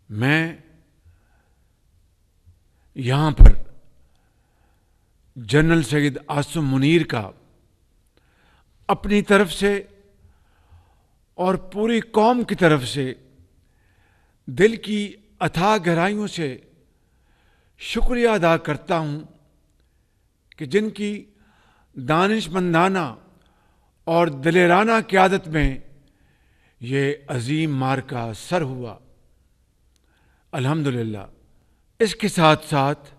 میں یہاں پر جنرل سید عاصم منیر کا اپنی طرف سے اور پوری قوم کی طرف سے دل کی اتھاہ گہرائیوں سے شکریہ ادا کرتا ہوں کہ جن کی دانش مندانہ اور دلیرانہ قیادت میں یہ عظیم معرکہ سر ہوا۔ الحمدللہ۔ اس کے ساتھ ساتھ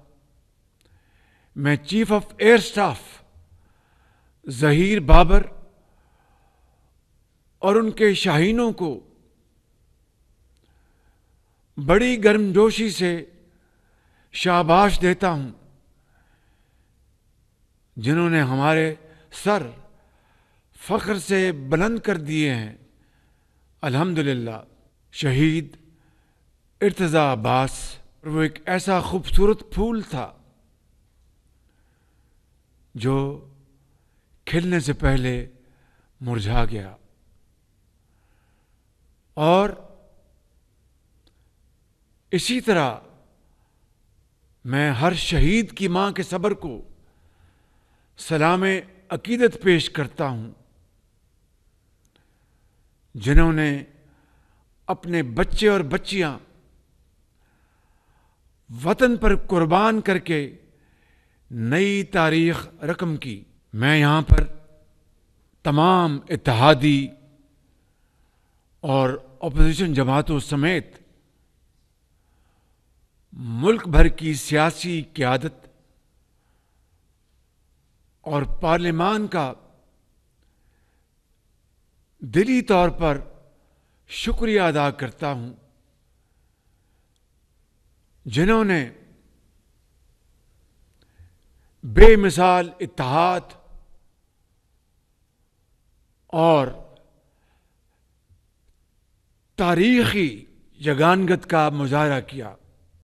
میں chief of air staff Zaheer Babar اور ان کے شاہینوں کو بڑی گرمجوشی سے شاباش دیتا ہوں، جنہوں نے ہمارے سر فخر سے بلند کر دیے ہیں۔ الحمدللہ۔ شہید ارتضیٰ عباس، وہ ایک ایسا خوبصورت پھول تھا جو کھلنے سے پہلے مرجھا گیا، اور اسی طرح میں ہر شہید کی ماں کے صبر کو سلام عقیدت پیش کرتا ہوں، جنہوں نے اپنے بچے اور بچیاں وطن پر قربان کر کے نئی تاریخ رقم کی۔ میں یہاں پر تمام اتحادی اور اپوزیشن جماعتوں سمیت ملک بھر کی سیاسی قیادت اور پارلیمان کا دلی طور پر شکریہ ادا کرتا ہوں، جنہوں نے بے مثال اتحاد اور تاریخی یگانگت کا مظاہرہ کیا۔